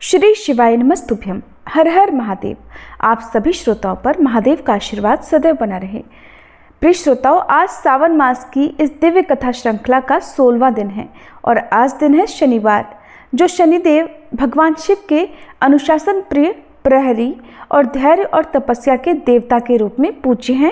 श्री शिवाय नमस्तुभ्यम। हर हर महादेव। आप सभी श्रोताओं पर महादेव का आशीर्वाद सदैव बना रहे। प्रिय श्रोताओं, आज सावन मास की इस दिव्य कथा श्रृंखला का 16वां दिन है और आज दिन है शनिवार, जो शनिदेव भगवान शिव के अनुशासन प्रिय, प्रहरी और धैर्य और तपस्या के देवता के रूप में पूज्य हैं।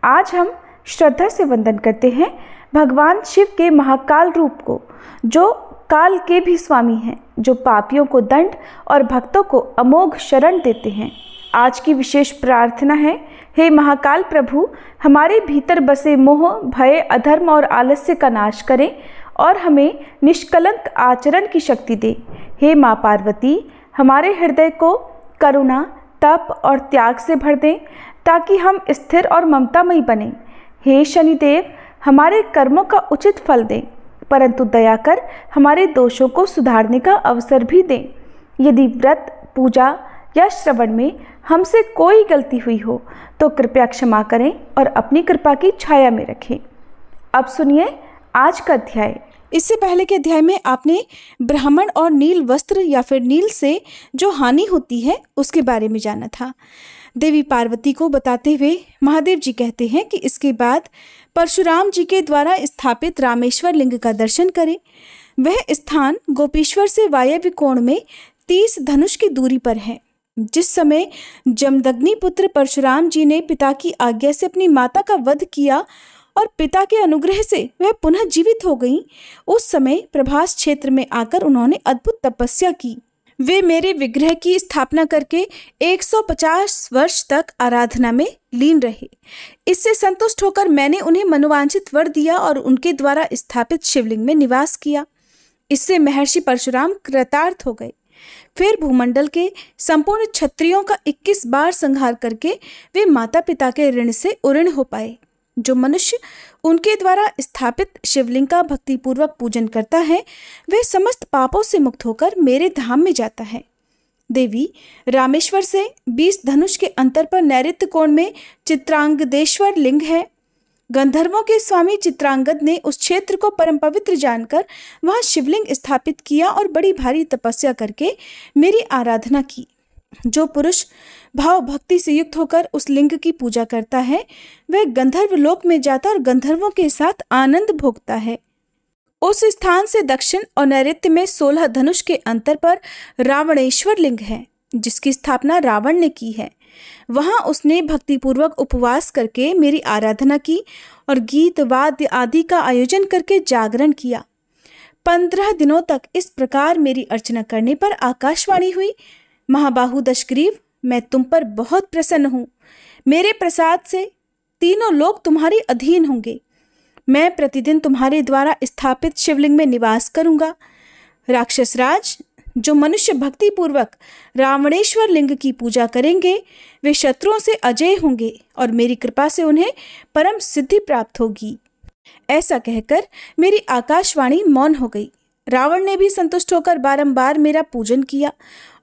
आज हम श्रद्धा से वंदन करते हैं भगवान शिव के महाकाल रूप को, जो काल के भी स्वामी हैं, जो पापियों को दंड और भक्तों को अमोघ शरण देते हैं। आज की विशेष प्रार्थना है, हे महाकाल प्रभु, हमारे भीतर बसे मोह, भय, अधर्म और आलस्य का नाश करें और हमें निष्कलंक आचरण की शक्ति दे। हे माँ पार्वती, हमारे हृदय को करुणा, तप और त्याग से भर दें ताकि हम स्थिर और ममतामयी बने। हे शनिदेव, हमारे कर्मों का उचित फल दें, परंतु दया कर हमारे दोषों को सुधारने का अवसर भी दें। यदि व्रत, पूजा या श्रवण में हमसे कोई गलती हुई हो तो कृपया क्षमा करें और अपनी कृपा की छाया में रखें। अब सुनिए आज का अध्याय। इससे पहले के अध्याय में आपने ब्राह्मण और नील वस्त्र या फिर नील से जो हानि होती है उसके बारे में जाना था। देवी पार्वती को बताते हुए महादेव जी कहते हैं कि इसके बाद परशुराम जी के द्वारा स्थापित रामेश्वर लिंग का दर्शन करें। वह स्थान गोपेश्वर से वायव्य कोण में 30 धनुष की दूरी पर है। जिस समय जमदग्नि पुत्र परशुराम जी ने पिता की आज्ञा से अपनी माता का वध किया और पिता के अनुग्रह से वह पुनः जीवित हो गईं, उस समय प्रभास क्षेत्र में आकर उन्होंने अद्भुत तपस्या की। वे मेरे विग्रह की स्थापना करके 150 वर्ष तक आराधना में लीन रहे। इससे संतुष्ट होकर मैंने उन्हें मनोवांछित वर दिया और उनके द्वारा स्थापित शिवलिंग में निवास किया। इससे महर्षि परशुराम कृतार्थ हो गए। फिर भूमंडल के संपूर्ण क्षत्रियों का 21 बार संहार करके वे माता पिता के ऋण से उऋण हो पाए। जो मनुष्य उनके द्वारा स्थापित शिवलिंग का भक्तिपूर्वक पूजन करता है, वह समस्त पापों से मुक्त होकर मेरे धाम में जाता है। देवी, रामेश्वर से 20 धनुष के अंतर पर नैऋत्य कोण में चित्रांगदेश्वर लिंग है। गंधर्वों के स्वामी चित्रांगद ने उस क्षेत्र को परम पवित्र जानकर वहां शिवलिंग स्थापित किया और बड़ी भारी तपस्या करके मेरी आराधना की। जो पुरुष भाव भक्ति से युक्त होकर उस लिंग की पूजा करता है, वह गंधर्व लोक में जाता और गंधर्वों के साथ आनंद भोगता है। उस स्थान से दक्षिण और नैऋत्य में 16 धनुष के अंतर पर रावणेश्वर लिंग है, जिसकी स्थापना रावण ने की है। वहां उसने भक्तिपूर्वक उपवास करके मेरी आराधना की और गीत वाद्य आदि का आयोजन करके जागरण किया। 15 दिनों तक इस प्रकार मेरी अर्चना करने पर आकाशवाणी हुई, महाबाहु दशग्रीव, मैं तुम पर बहुत प्रसन्न हूँ। मेरे प्रसाद से तीनों लोग तुम्हारे अधीन होंगे। मैं प्रतिदिन तुम्हारे द्वारा स्थापित शिवलिंग में निवास करूँगा। राक्षस राज, जो मनुष्य भक्ति पूर्वक रावणेश्वर लिंग की पूजा करेंगे, वे शत्रुओं से अजय होंगे और मेरी कृपा से उन्हें परम सिद्धि प्राप्त होगी। ऐसा कहकर मेरी आकाशवाणी मौन हो गई। रावण ने भी संतुष्ट होकर बारंबार मेरा पूजन किया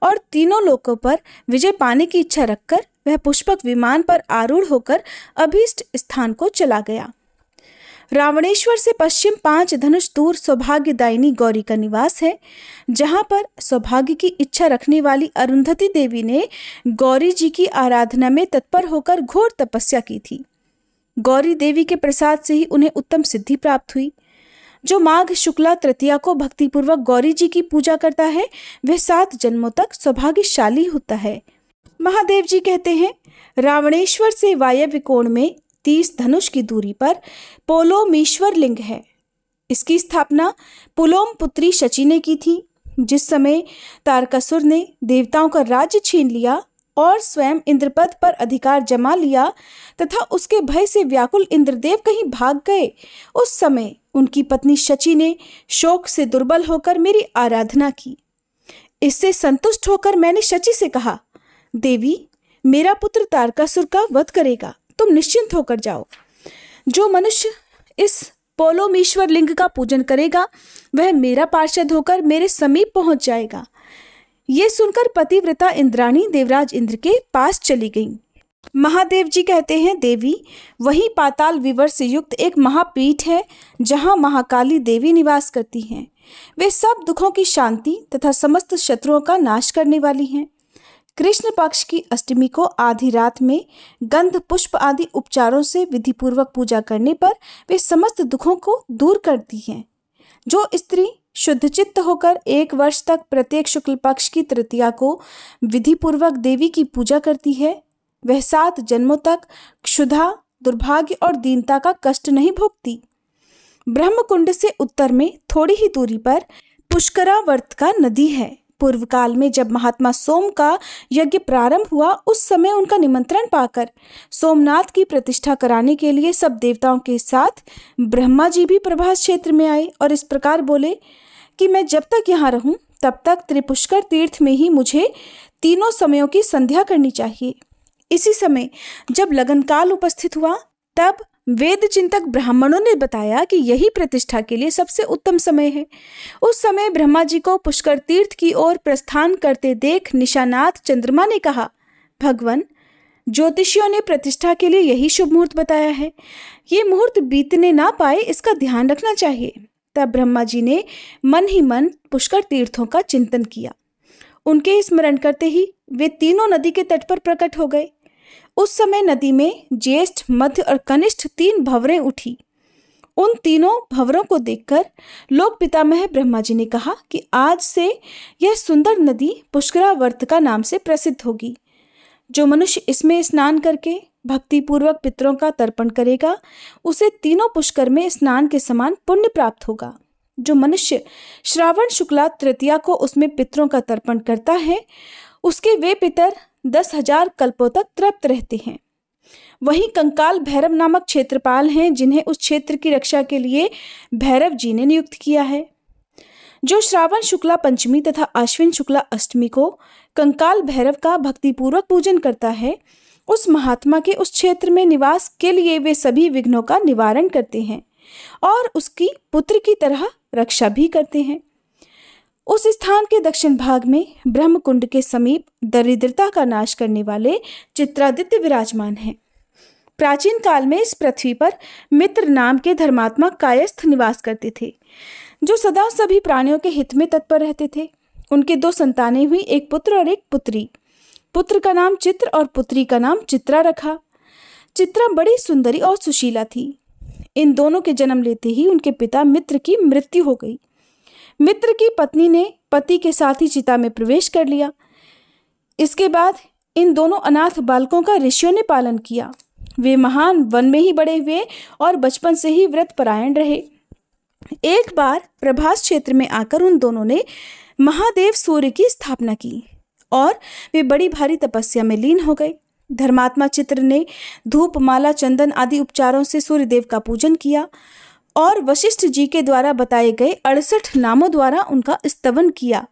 और तीनों लोकों पर विजय पाने की इच्छा रखकर वह पुष्पक विमान पर आरूढ़ होकर अभीष्ट स्थान को चला गया। रावणेश्वर से पश्चिम 5 धनुष दूर सौभाग्यदायिनी गौरी का निवास है, जहां पर सौभाग्य की इच्छा रखने वाली अरुंधति देवी ने गौरी जी की आराधना में तत्पर होकर घोर तपस्या की थी। गौरी देवी के प्रसाद से ही उन्हें उत्तम सिद्धि प्राप्त हुई। जो माघ शुक्ला तृतीया को भक्तिपूर्वक गौरी जी की पूजा करता है, वह 7 जन्मों तक सौभाग्यशाली होता है। महादेव जी कहते हैं, रावणेश्वर से वायव्य कोण में 30 धनुष की दूरी पर पोलोमीश्वर लिंग है। इसकी स्थापना पुलोम पुत्री शची ने की थी। जिस समय तारकासुर ने देवताओं का राज्य छीन लिया और स्वयं इंद्रपद पर अधिकार जमा लिया तथा उसके भय से व्याकुल इंद्रदेव कहीं भाग गए, उस समय उनकी पत्नी शची ने शोक से दुर्बल होकर मेरी आराधना की। इससे संतुष्ट होकर मैंने शची से कहा, देवी, मेरा पुत्र तारकासुर का वध करेगा, तुम निश्चिंत होकर जाओ। जो मनुष्य इस पोलोमीश्वर लिंग का पूजन करेगा, वह मेरा पार्षद होकर मेरे समीप पहुंच जाएगा। ये सुनकर पतिव्रता इंद्राणी देवराज इंद्र के पास चली गईं। महादेव जी कहते हैं, देवी, वही पाताल विवर से युक्त एक महापीठ है जहां महाकाली देवी निवास करती हैं। वे सब दुखों की शांति तथा समस्त शत्रुओं का नाश करने वाली हैं। कृष्ण पक्ष की अष्टमी को आधी रात में गंध पुष्प आदि उपचारों से विधिपूर्वक पूजा करने पर वे समस्त दुखों को दूर करती हैं। जो स्त्री शुद्धचित्त होकर 1 वर्ष तक प्रत्येक शुक्ल पक्ष की तृतीया को विधिपूर्वक देवी की पूजा करती है, वह 7 जन्मों तक क्षुधा, दुर्भाग्य और दीनता का कष्ट नहीं भोगती। ब्रह्मकुंड से उत्तर में थोड़ी ही दूरी पर पुष्करावर्तिका नदी है। पूर्व काल में जब महात्मा सोम का यज्ञ प्रारंभ हुआ, उस समय उनका निमंत्रण पाकर सोमनाथ की प्रतिष्ठा कराने के लिए सब देवताओं के साथ ब्रह्मा जी भी प्रभास क्षेत्र में आए और इस प्रकार बोले कि मैं जब तक यहाँ रहूं तब तक त्रिपुष्कर तीर्थ में ही मुझे तीनों समयों की संध्या करनी चाहिए। इसी समय जब लगनकाल उपस्थित हुआ, तब वेद चिंतक ब्राह्मणों ने बताया कि यही प्रतिष्ठा के लिए सबसे उत्तम समय है। उस समय ब्रह्मा जी को पुष्कर तीर्थ की ओर प्रस्थान करते देख निशानाथ चंद्रमा ने कहा, भगवान, ज्योतिषियों ने प्रतिष्ठा के लिए यही शुभ मुहूर्त बताया है, ये मुहूर्त बीतने ना पाए, इसका ध्यान रखना चाहिए। तब ब्रह्मा जी ने मन ही मन पुष्कर तीर्थों का चिंतन किया। उनके स्मरण करते ही वे तीनों नदी के तट पर प्रकट हो गए। उस समय नदी में ज्येष्ठ, मध्य और कनिष्ठ 3 भंवरें उठी। उन तीनों भंवरों को देखकर लोक पितामह ब्रह्मा जी ने कहा कि आज से यह सुंदर नदी पुष्करावर्तिका नाम से प्रसिद्ध होगी। जो मनुष्य इसमें स्नान करके भक्तिपूर्वक पितरों का तर्पण करेगा, उसे तीनों पुष्कर में स्नान के समान पुण्य प्राप्त होगा। जो मनुष्य श्रावण शुक्ला तृतीया को उसमें पितरों का तर्पण करता है, उसके वे पितर 10,000 कल्पों तक तृप्त रहते हैं। वहीं कंकाल भैरव नामक क्षेत्रपाल हैं, जिन्हें उस क्षेत्र की रक्षा के लिए भैरव जी ने नियुक्त किया है। जो श्रावण शुक्ला पंचमी तथा आश्विन शुक्ला अष्टमी को कंकाल भैरव का भक्तिपूर्वक पूजन करता है, उस महात्मा के उस क्षेत्र में निवास के लिए वे सभी विघ्नों का निवारण करते हैं और उसकी पुत्र की तरह रक्षा भी करते हैं। उस स्थान के दक्षिण भाग में ब्रह्मकुंड के समीप दरिद्रता का नाश करने वाले चित्रादित्य विराजमान हैं। प्राचीन काल में इस पृथ्वी पर मित्र नाम के धर्मात्मा कायस्थ निवास करते थे, जो सदा सभी प्राणियों के हित में तत्पर रहते थे। उनके 2 संतानें हुई, एक पुत्र और एक पुत्री। पुत्र का नाम चित्र और पुत्री का नाम चित्रा रखा। चित्रा बड़ी सुंदरी और सुशीला थी। इन दोनों के जन्म लेते ही उनके पिता मित्र की मृत्यु हो गई। मित्र की पत्नी ने पति के साथ ही चिता में प्रवेश कर लिया। इसके बाद इन दोनों अनाथ बालकों का ऋषियों ने पालन किया। वे महान वन में ही बड़े हुए और बचपन से ही व्रत परायण रहे। एक बार प्रभास क्षेत्र में आकर उन दोनों ने महादेव सूर्य की स्थापना की और वे बड़ी भारी तपस्या में लीन हो गए। धर्मात्मा चित्र ने धूप, माला, चंदन आदि उपचारों से सूर्यदेव का पूजन किया और वशिष्ठ जी के द्वारा बताए गए 68 नामों द्वारा उनका स्तवन किया।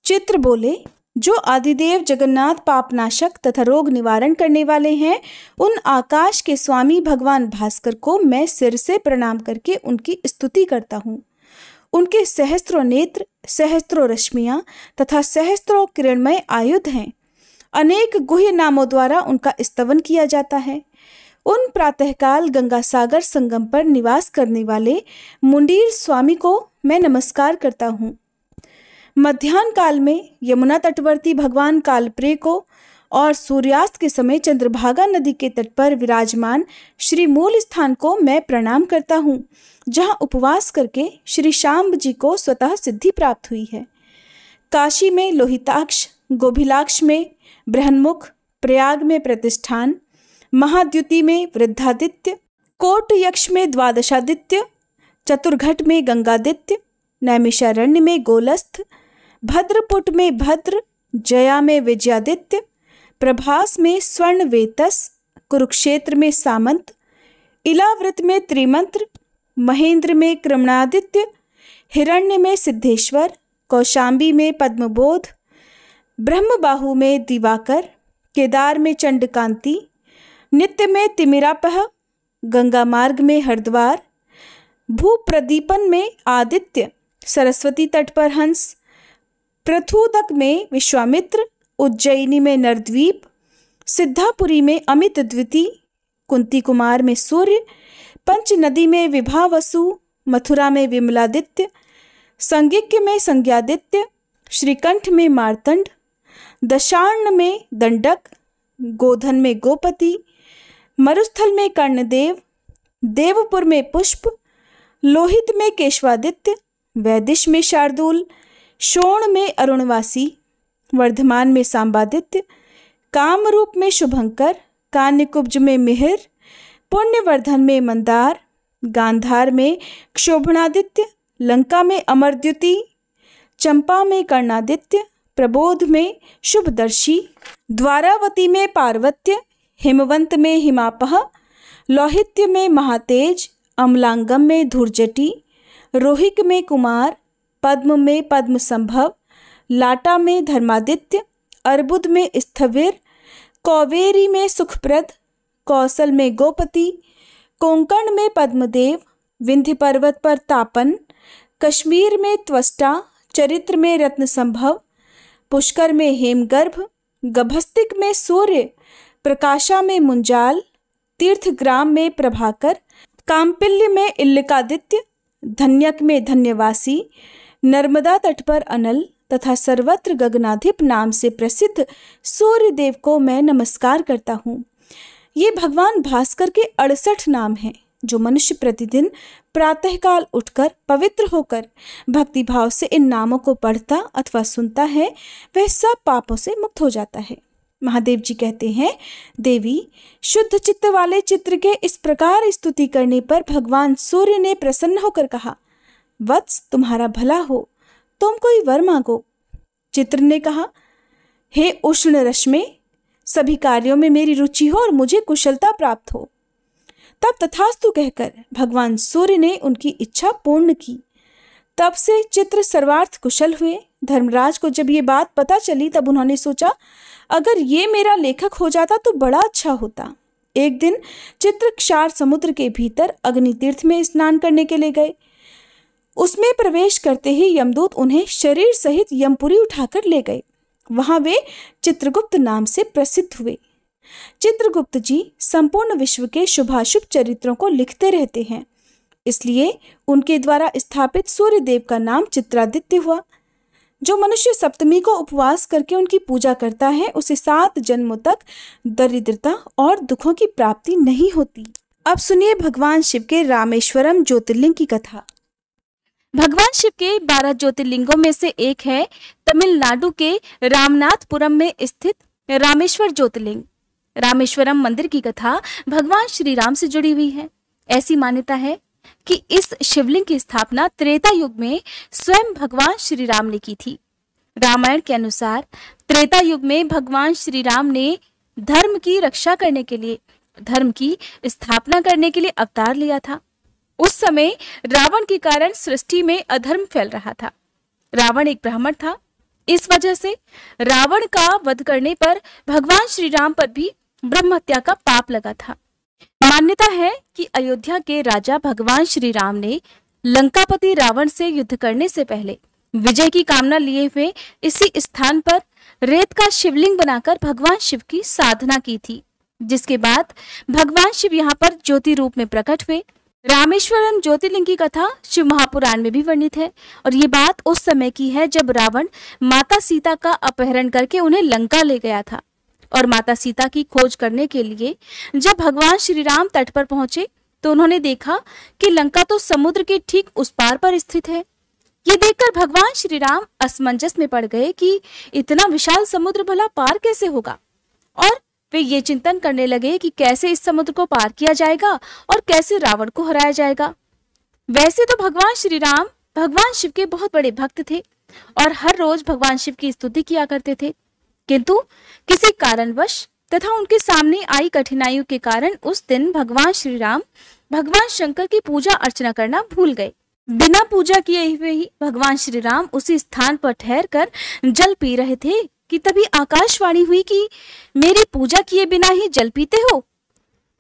चित्र बोले, जो आदिदेव जगन्नाथ पापनाशक तथा रोग निवारण करने वाले हैं, उन आकाश के स्वामी भगवान भास्कर को मैं सिर से प्रणाम करके उनकी स्तुति करता हूँ। उनके सहस्त्रों नेत्र, सहस्त्रों रश्मियाँ तथा सहस्त्रों किरणमय आयुध हैं। अनेक गुह्य नामों द्वारा उनका स्तवन किया जाता है। उन प्रातःकाल गंगा सागर संगम पर निवास करने वाले मुंडीर स्वामी को मैं नमस्कार करता हूँ। मध्याह्न काल में यमुना तटवर्ती भगवान कालप्रेय को और सूर्यास्त के समय चंद्रभागा नदी के तट पर विराजमान श्री मूल स्थान को मैं प्रणाम करता हूँ, जहाँ उपवास करके श्री शाम्ब जी को स्वतः सिद्धि प्राप्त हुई है। काशी में लोहिताक्ष, गोभिलाक्ष में बृहन्मुख, प्रयाग में प्रतिष्ठान, महाद्युति में वृद्धादित्य, कोट यक्ष में द्वादशादित्य, चतुर्घट में गंगादित्य, नैमिषारण्य में गोलस्थ, भद्रपुट में भद्र, जया में विजयादित्य, प्रभास में स्वर्ण वेतस, कुरुक्षेत्र में सामंत, इलावृत में त्रिमंत्र, महेंद्र में क्रमणादित्य, हिरण्य में सिद्धेश्वर, कौशाम्बी में पद्मबोध, ब्रह्मबाहु में दिवाकर, केदार में चंडकांति, नित्य में तिमिरापह, गंगा मार्ग में हरिद्वार, भूप्रदीपन में आदित्य, सरस्वती तट पर हंस, पृथुदक में विश्वामित्र, उज्जैनी में नरद्वीप, सिद्धापुरी में अमित द्विती, कुंती कुमार में सूर्य, पंच नदी में विभावसु, मथुरा में विमलादित्य, संज्ञिक में संज्ञादित्य, श्रीकंठ में मार्तंड, दशार्ण में दंडक, गोधन में गोपति, मरुस्थल में कर्णदेव, देवपुर में पुष्प, लोहित में केशवादित्य, वैदिश में शार्दूल, शोण में अरुणवासी, वर्धमान में सांबादित्य, कामरूप में शुभंकर, कान्यकुब्ज में मिहिर, पुण्यवर्धन में मंदार, गांधार में क्षोभणादित्य, लंका में अमरद्युति, चंपा में कर्णादित्य, प्रबोध में शुभदर्शी, द्वारावती में पार्वत्य, हिमवंत में हिमापह, लौहित्य में महातेज, अमलांगम में धूर्जटी, रोहिक में कुमार, पद्म में पद्म संभव, लाटा में धर्मादित्य, अर्बुद में स्थविर, कौवेरी में सुखप्रद, कौशल में गोपति, कोंकण में पद्मदेव, विंध्य पर्वत पर तापन, कश्मीर में त्वष्टा, चरित्र में रत्न संभव, पुष्कर में हेमगर्भ, गभस्तिक में सूर्य, प्रकाशा में मुंजाल, तीर्थग्राम में प्रभाकर, काम्पिल्य में इल्लिकादित्य, धन्यक में धन्यवासी, नर्मदा तट पर अनल तथा सर्वत्र गगनाधिप नाम से प्रसिद्ध सूर्य देव को मैं नमस्कार करता हूँ। ये भगवान भास्कर के 68 नाम हैं जो मनुष्य प्रतिदिन प्रातःकाल उठकर पवित्र होकर भक्तिभाव से इन नामों को पढ़ता अथवा सुनता है वह सब पापों से मुक्त हो जाता है। महादेव जी कहते हैं, देवी शुद्ध चित्त वाले चित्र के इस प्रकार स्तुति करने पर भगवान सूर्य ने प्रसन्न होकर कहा, वत्स तुम्हारा भला हो, तुम कोई वर मांगो। चित्र ने कहा, हे उष्ण रश्मि, सभी कार्यों में मेरी रुचि हो और मुझे कुशलता प्राप्त हो। तब तथास्तु कहकर भगवान सूर्य ने उनकी इच्छा पूर्ण की। तब से चित्र सर्वार्थ कुशल हुए। धर्मराज को जब ये बात पता चली तब उन्होंने सोचा, अगर ये मेरा लेखक हो जाता तो बड़ा अच्छा होता। एक दिन चित्र क्षार समुद्र के भीतर अग्नि तीर्थ में स्नान करने के लिए गए। उसमें प्रवेश करते ही यमदूत उन्हें शरीर सहित यमपुरी उठाकर ले गए। वहां वे चित्रगुप्त नाम से प्रसिद्ध हुए। चित्रगुप्त जी संपूर्ण विश्व के शुभाशुभ चरित्रों को लिखते रहते हैं, इसलिए उनके द्वारा स्थापित सूर्य देव का नाम चित्रादित्य हुआ। जो मनुष्य सप्तमी को उपवास करके उनकी पूजा करता है उसे 7 जन्मों तक दरिद्रता और दुखों की प्राप्ति नहीं होती। अब सुनिए भगवान शिव के रामेश्वरम ज्योतिर्लिंग की कथा। भगवान शिव के 12 ज्योतिर्लिंगों में से एक है तमिलनाडु के रामनाथपुरम में स्थित रामेश्वर ज्योतिर्लिंग। रामेश्वरम मंदिर की कथा भगवान श्री राम से जुड़ी हुई है। ऐसी मान्यता है कि इस शिवलिंग की स्थापना त्रेता युग में स्वयं भगवान श्री राम ने की थी। रामायण के अनुसार त्रेता युग में भगवान श्री राम ने धर्म की रक्षा करने के लिए, धर्म की स्थापना करने के लिए अवतार लिया था। उस समय रावण के कारण सृष्टि में अधर्म फैल रहा था। रावण एक ब्राह्मण था। इस वजह से रावण का वध करने पर भगवान श्री राम पर भी ब्रह्म हत्या का पाप लगा था। मान्यता है कि अयोध्या के राजा भगवान श्री राम ने लंकापति रावण से युद्ध करने से पहले विजय की कामना लिए हुए इसी स्थान पर रेत का शिवलिंग बनाकर भगवान शिव की साधना की थी, जिसके बाद भगवान शिव यहाँ पर ज्योति रूप में प्रकट हुए। रामेश्वरम ज्योतिर्लिंग की कथा शिव महापुराण में भी वर्णित है और ये बात उस समय की है जब रावण माता सीता का अपहरण करके उन्हें लंका ले गया था। और माता सीता की खोज करने के लिए जब भगवान श्री राम तट पर पहुंचे तो उन्होंने देखा कि लंका तो समुद्र के ठीक उस पार पर स्थित है। ये देखकर भगवान श्री राम असमंजस में पड़ गए कि इतना विशाल समुद्र भला पार कैसे होगा, और वे ये चिंतन करने लगे कि कैसे इस समुद्र को पार किया जाएगा और कैसे रावण को हराया जाएगा। वैसे तो भगवान श्री राम भगवान शिव के बहुत बड़े भक्त थे और हर रोज भगवान शिव की स्तुति किया करते थे, किंतु किसी कारणवश तथा उनके सामने आई कठिनाइयों के कारण उस दिन भगवान श्री राम भगवान शंकर की पूजा अर्चना करना भूल गए। बिना पूजा किए हुए ही भगवान श्री राम उसी स्थान पर ठहर कर जल पी रहे थे कि तभी आकाशवाणी हुई कि मेरी पूजा किए बिना ही जल पीते हो।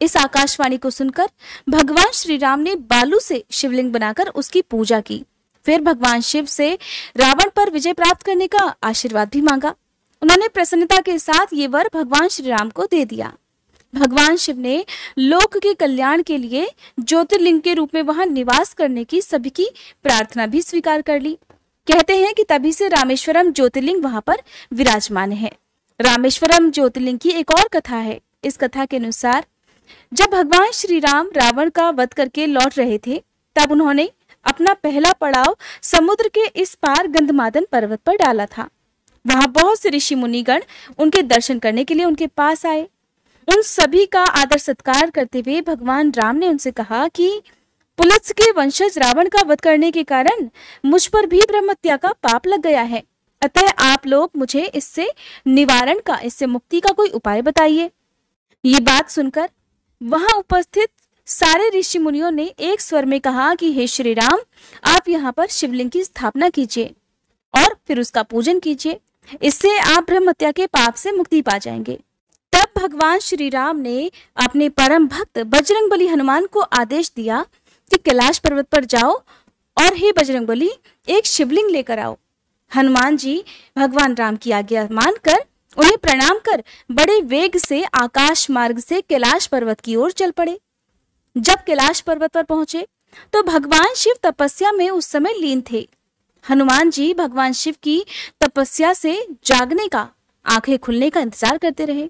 इस आकाशवाणी को सुनकर भगवान श्री राम ने बालू से शिवलिंग बनाकर उसकी पूजा की। फिर भगवान शिव से रावण पर विजय प्राप्त करने का आशीर्वाद भी मांगा। उन्होंने प्रसन्नता के साथ ये वर भगवान श्री राम को दे दिया। भगवान शिव ने लोक के कल्याण के लिए ज्योतिर्लिंग के रूप में वहां निवास करने की सभी की प्रार्थना भी स्वीकार कर ली। कहते हैं कि तभी से रामेश्वरम ज्योतिर्लिंग वहां पर विराजमान है। रामेश्वरम ज्योतिर्लिंग की एक और कथा है। इस कथा के अनुसार जब भगवान श्री राम रावण का वध करके लौट रहे थे, तब उन्होंने अपना पहला पड़ाव समुद्र के इस पार गंधमादन पर्वत पर डाला था। वहां बहुत से ऋषि मुनिगण उनके दर्शन करने के लिए उनके पास आए। उन सभी का आदर सत्कार करते हुए भगवान राम ने उनसे कहा कि पुलत्स्य के वंशज रावण का वध करने के कारण मुझ पर भी ब्रह्महत्या का पाप लग गया है। अतः आप लोग मुझे इससे निवारण का, इससे मुक्ति का कोई उपाय बताइए। ये बात सुनकर वहां उपस्थित सारे ऋषि मुनियों ने एक स्वर में कहा कि हे श्री राम, आप यहाँ पर शिवलिंग की स्थापना कीजिए और फिर उसका पूजन कीजिए। इससे आप ब्रह्महत्या के पाप से मुक्ति पा जाएंगे। तब भगवान श्री राम ने अपने परम भक्त बजरंगबली हनुमान को आदेश दिया कि कैलाश पर्वत पर जाओ और हे बजरंगबली, एक शिवलिंग लेकर आओ। हनुमान जी भगवान राम की आज्ञा मानकर, उन्हें प्रणाम कर बड़े वेग से आकाश मार्ग से कैलाश पर्वत की ओर चल पड़े। जब कैलाश पर्वत पर पहुंचे तो भगवान शिव तपस्या में उस समय लीन थे। हनुमान जी भगवान शिव की तपस्या से जागने का, आंखें खुलने का इंतजार करते रहे।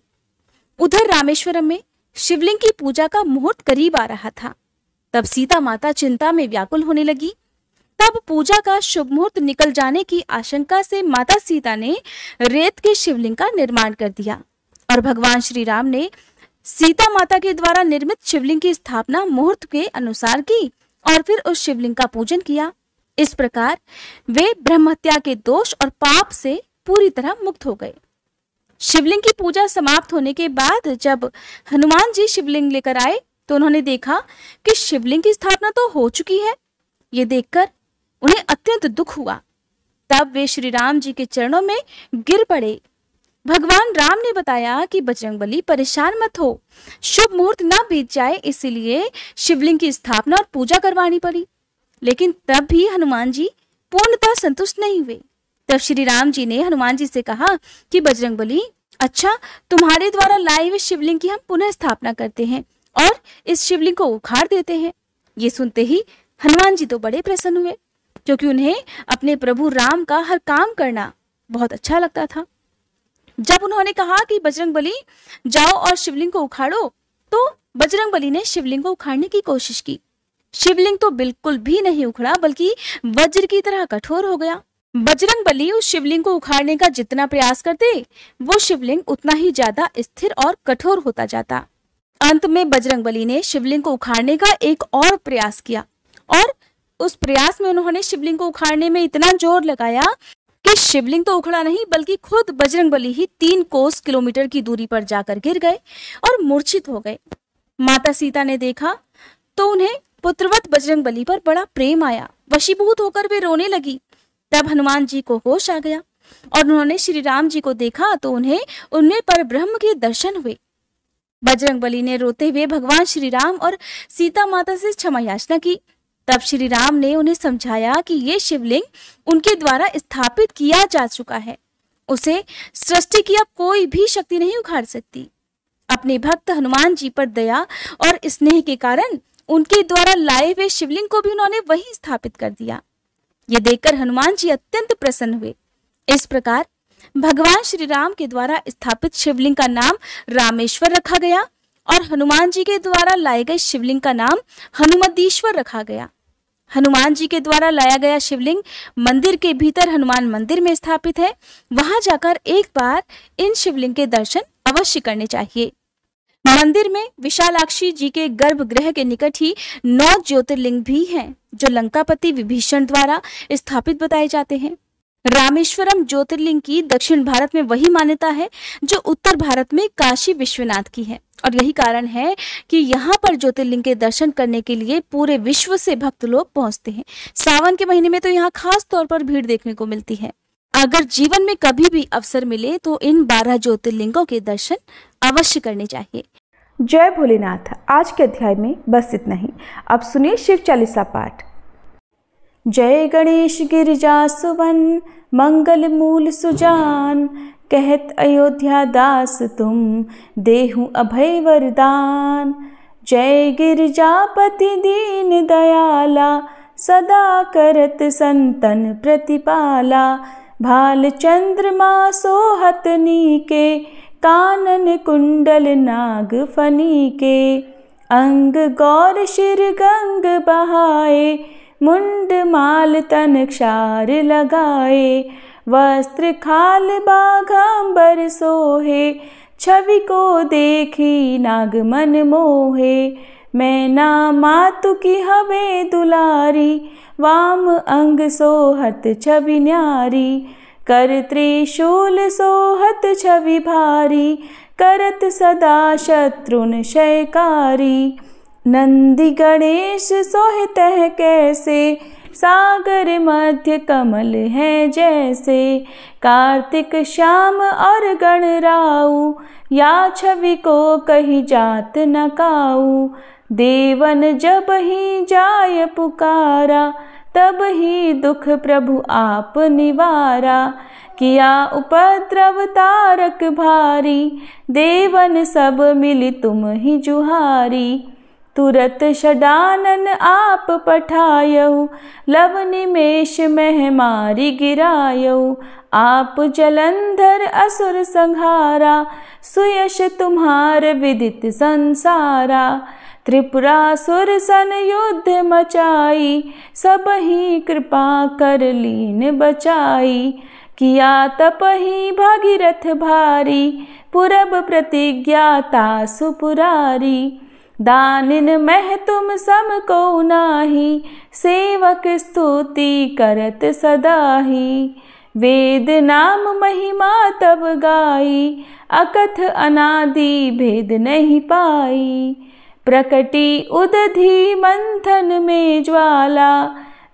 उधर रामेश्वरम में शिवलिंग की पूजा का मुहूर्त करीब आ रहा था। तब सीता माता चिंता में व्याकुल होने लगी। तब पूजा का शुभ मुहूर्त निकल जाने की आशंका से माता सीता ने रेत के शिवलिंग का निर्माण कर दिया और भगवान श्री राम ने सीता माता के द्वारा निर्मित शिवलिंग की स्थापना मुहूर्त के अनुसार की और फिर उस शिवलिंग का पूजन किया। इस प्रकार वे ब्रह्महत्या के दोष और पाप से पूरी तरह मुक्त हो गए। शिवलिंग की पूजा समाप्त होने के बाद जब हनुमान जी शिवलिंग लेकर आए तो उन्होंने देखा कि शिवलिंग की स्थापना तो हो चुकी है। ये देखकर उन्हें अत्यंत दुख हुआ। तब वे श्री राम जी के चरणों में गिर पड़े। भगवान राम ने बताया कि बजरंगबली, परेशान मत हो, शुभ मुहूर्त ना बीत जाए, इसीलिए शिवलिंग की स्थापना और पूजा करवानी पड़ी। लेकिन तब भी हनुमान जी पूर्णतः संतुष्ट नहीं हुए। तब श्री राम जी ने हनुमान जी से कहा कि बजरंगबली, अच्छा, तुम्हारे द्वारा लाए हुए शिवलिंग की हम पुनः स्थापना करते हैं और इस शिवलिंग को उखाड़ देते हैं। ये सुनते ही हनुमान जी तो बड़े प्रसन्न हुए, क्योंकि उन्हें अपने प्रभु राम का हर काम करना बहुत अच्छा लगता था। जब उन्होंने कहा कि बजरंगबली जाओ और शिवलिंग को उखाड़ो, तो बजरंगबली ने शिवलिंग को उखाड़ने की कोशिश की। शिवलिंग तो बिल्कुल भी नहीं उखड़ा, बल्कि वज्र की तरह कठोर हो गया। बजरंगबली उस शिवलिंग को उखाड़ने का जितना प्रयास करते, वो शिवलिंग उतना ही ज्यादा स्थिर और कठोर होता जाता। अंत में बजरंगबली ने शिवलिंग को उखाड़ने का एक और प्रयास किया और उस प्रयास में उन्होंने शिवलिंग को उखाड़ने में इतना जोर लगाया कि शिवलिंग तो उखड़ा नहीं, बल्कि खुद बजरंगबली ही 3 कोस किलोमीटर की दूरी पर जाकर गिर गए और मूर्छित हो गए। माता सीता ने देखा तो उन्हें पुत्रवत बजरंगबली पर बड़ा प्रेम आया। वशीभूत होकर वे रोने लगी। तब हनुमान जी को होश आ गया और उन्होंने श्री राम जी को देखा तो उन्हें उनमें पर ब्रह्म के दर्शन हुए। बजरंगबली ने रोते हुए भगवान श्री राम और सीता माता से क्षमा याचना की। तब श्री राम ने उन्हें समझाया कि ये शिवलिंग उनके द्वारा स्थापित किया जा चुका है, उसे सृष्टि की अब कोई भी शक्ति नहीं उखाड़ सकती। अपने भक्त हनुमान जी पर दया और स्नेह के कारण उनके द्वारा लाए हुए शिवलिंग को भी उन्होंने वहीं स्थापित कर दिया। ये देखकर हनुमान जी अत्यंत प्रसन्न हुए। इस प्रकार भगवान श्री राम के द्वारा स्थापित शिवलिंग का नाम रामेश्वर रखा गया और हनुमान जी के द्वारा लाए गए शिवलिंग का नाम हनुमतीश्वर रखा गया। हनुमान जी के द्वारा लाया गया शिवलिंग मंदिर के भीतर हनुमान मंदिर में स्थापित है। वहां जाकर एक बार इन शिवलिंग के दर्शन अवश्य करने चाहिए। मंदिर में विशालाक्षी जी के गर्भगृह के निकट ही 9 ज्योतिर्लिंग भी हैं, जो लंकापति विभीषण द्वारा स्थापित बताए जाते हैं। रामेश्वरम ज्योतिर्लिंग की दक्षिण भारत में वही मान्यता है जो उत्तर भारत में काशी विश्वनाथ की है, और यही कारण है कि यहाँ पर ज्योतिर्लिंग के दर्शन करने के लिए पूरे विश्व से भक्त लोग पहुंचते हैं। सावन के महीने में तो यहाँ खास तौर पर भीड़ देखने को मिलती है। अगर जीवन में कभी भी अवसर मिले तो इन 12 ज्योतिर्लिंगों के दर्शन अवश्य करने चाहिए। जय भोलेनाथ। आज के अध्याय में बस इतना ही। अब सुनिए शिव चालीसा पाठ। जय गणेश गिरिजा सुवन मंगल मूल सुजान, कहत अयोध्या दास तुम देहु अभय वरदान। जय गिरिजापति दीन दयाला, सदा करत संतन प्रतिपाला। भाल चंद्रमा सोहत नीके, कानन कुंडल नाग फनी के। अंग गौर शिर गंग बहाए, मुंड माल तन क्षार लगाए। वस्त्र खाल बाघांबर सोहे, छवि को देखी नाग मन मोहे। मैना मातु की हवे दुलारी, वाम अंग सोहत छवि न्यारी। कर त्रिशूल सोहत छवि भारी, करत सदा शत्रुन क्षयकारी। नंदी गणेश सोहितः कैसे, सागर मध्य कमल है जैसे। कार्तिक श्याम और गणराऊ, या छवि को कही जात न काऊ। देवन जब ही जाय पुकारा, तब ही दुख प्रभु आप निवारा। किया उपद्रव तारक भारी, देवन सब मिली तुम ही जुहारी। तुरत षडानन आप पठायऊ, लव निमेष मह मारी गिरायऊ। आप जलंधर असुर संहारा, सुयश तुम्हार विदित संसारा। त्रिपुरासुर सन युद्ध मचाई, सब ही कृपा कर लीन बचाई। किया तप ही भागीरथ भारी, पुरब प्रतिज्ञा तासु पुरारी। दानिन मह तुम सम को नाही, सेवक स्तुति करत सदाही। वेद नाम महिमा तब गाई, अकथ अनादि भेद नहीं पाई। प्रकटी उदधि मंथन में ज्वाला,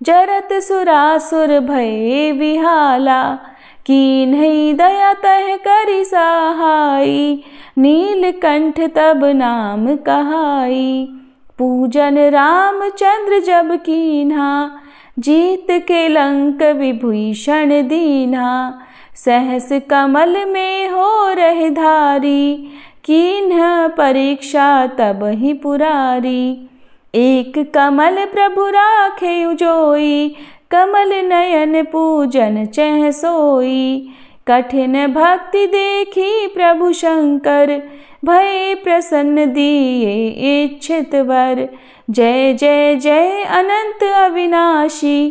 जरत सुरासुर भये विहाला। कीन्ही दया तह करि सहाई, नीलकंठ तब नाम कहाई। पूजन रामचंद्र जब कीन्हा, जीत के लंक विभीषण दीन्हा। सहस कमल में हो रहे धारी, कीन्ह परीक्षा तब ही पुरारी। एक कमल प्रभु राखे उजोई, कमल नयन पूजन चह सोई। कठिन भक्ति देखी प्रभु शंकर, भय प्रसन्न दिए इच्छित वर। जय जय जय अनंत अविनाशी,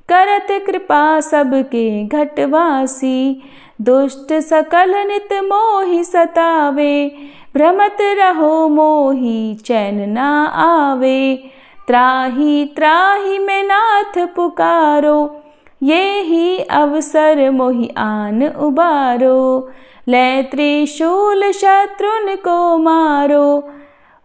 करत कृपा सबके घटवासी। दुष्ट सकल नित मोहि सतावे, भ्रमत रहो मोहि चैन ना आवे। त्राहि त्राहि मैं नाथ पुकारो, ये ही अवसर मोहि आन उबारो। लै त्रिशूल शत्रुन को मारो,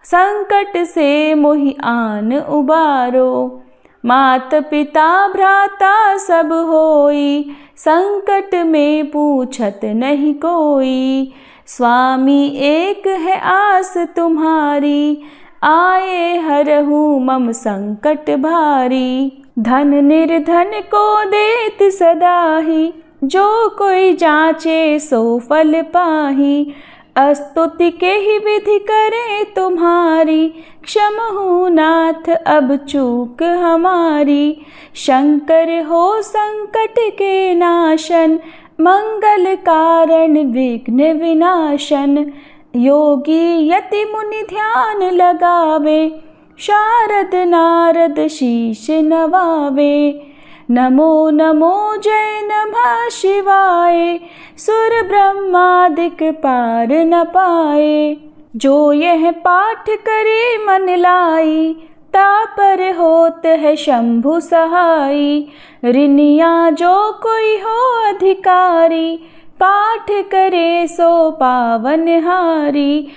संकट से मोहि आन उबारो। मात पिता भ्राता सब होई, संकट में पूछत नहीं कोई। स्वामी एक है आस तुम्हारी, आए हरहु मम संकट भारी। धन निर्धन को देत सदाही, जो कोई जाचे सो फल पाही। स्तुति के ही विधि करे तुम्हारी, क्षमहु नाथ अब चूक हमारी। शंकर हो संकट के नाशन, मंगल कारण विघ्न विनाशन। योगी यति मुनि ध्यान लगावे, शारद नारद शीश नवावे। नमो नमो जय नमः शिवाय, सुर ब्रह्मादिक पार न पाए। जो यह पाठ करे मन लाई, तापर होत है शंभु सहाई। ऋनिया जो कोई हो अधिकारी, पाठ करे सो पावन हारी।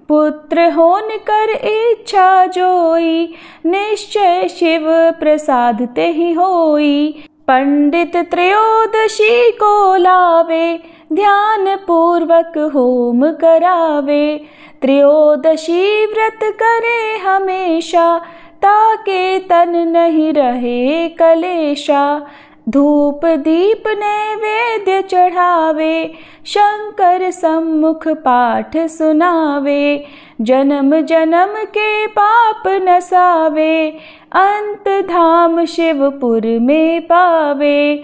पुत्र होन कर इच्छा जोई, निश्चय शिव प्रसाद ते ही होई। पंडित त्रयोदशी को लावे, ध्यान पूर्वक होम करावे। त्रयोदशी व्रत करे हमेशा, ताके तन नहीं रहे कलेशा। धूप दीप नैवेद्य चढ़ावे, शंकर सम्मुख पाठ सुनावे। जन्म जन्म के पाप नसावे, अंत धाम शिवपुर में पावे।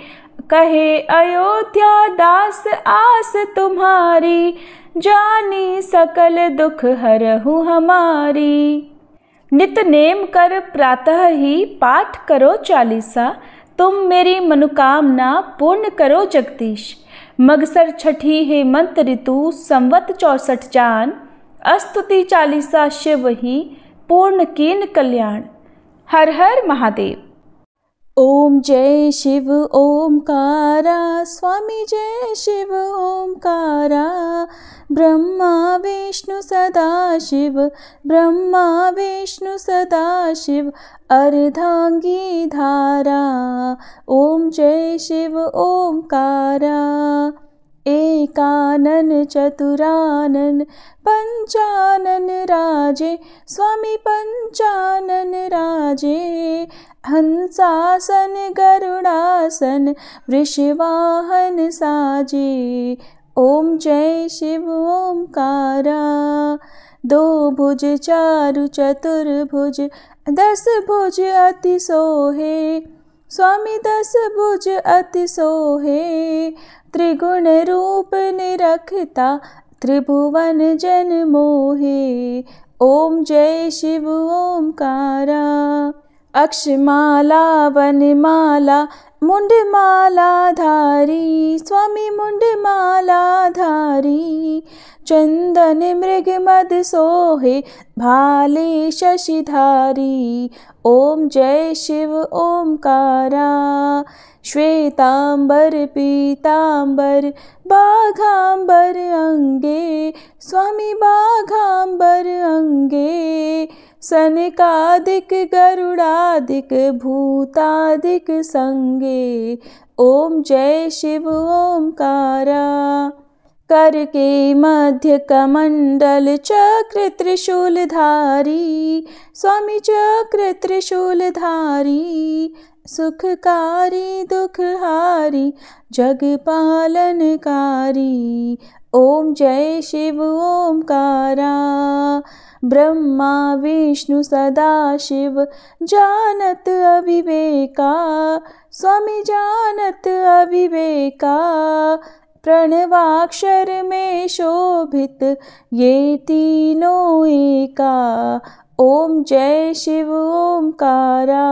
कहे अयोध्या दास आस तुम्हारी, जानी सकल दुख हरहु हमारी। नित नेम कर प्रातः ही पाठ करो चालीसा, तुम मेरी मनोकामना पूर्ण करो जगदीश। मगसर छठी हेमंत ऋतु संवत 64 जान, अस्तुति चालीसा शिव ही पूर्ण कीन कल्याण। हर हर महादेव। ओम जय शिव ओमकारा, स्वामी जय शिव ओमकारा। ब्रह्मा विष्णु सदा शिव, ब्रह्मा विष्णु सदा शिव, अर्धांगी धारा। ओम जय शिव ओमकारा। एकानन चतुरानन पंचानन राजे, स्वामी पंचानन राजे। हंसासन गरुड़ासन वृषवाहन साजे। ओम जय शिव ओमकारा। दो भुज चारु चतुर्भुज, 10 भुज अति सोहे, स्वामी 10 भुज अति सोहे। त्रिगुण रूप निरखता, त्रिभुवन जन मोहे। ओम जय शिव ओमकारा। अक्षमाला वनमाला मुंडमाला धारी, स्वामी मुंडमाला धारी। चंदन मृग मद सोहे, भाले शशिधारी। ओम जय शिव ओमकारा। श्वेतांबर पीतांबर बाघांबर अंगे, स्वामी बाघांबर अंगे। सनकादिक गरुड़ादिक भूतादिक संगे। ओम जय शिव ओमकारा। कर के मध्य कमंडल चक्र त्रिशूलधारी, स्वामी चक्र त्रिशूलधारी। सुखकारी दुखहारी जग पालनकारी। ओम जय शिव ओमकारा। ब्रह्मा विष्णु सदा शिव, जानत अविवेका, स्वामी जानत अविवेका। प्रणवाक्षर में शोभित ये तीनों एका। ओम जय शिव ओमकारा।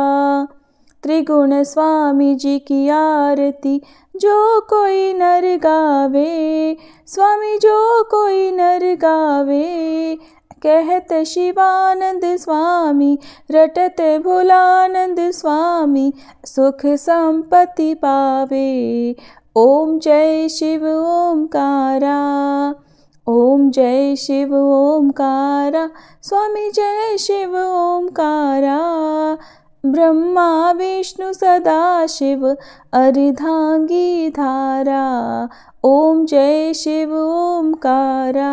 त्रिगुण स्वामी जी की आरती जो कोई नर गावे, स्वामी जो कोई नर गावे। कहत शिवानंद स्वामी, रटत भोलानंद स्वामी, सुख संपत्ति पावे। ओम जय शिव ओमकारा। ओम जय शिव ओमकारा, स्वामी जय शिव ओमकारा। ब्रह्मा विष्णु सदा शिव, अर्धांगी धारा। ओम जय शिव ओमकारा।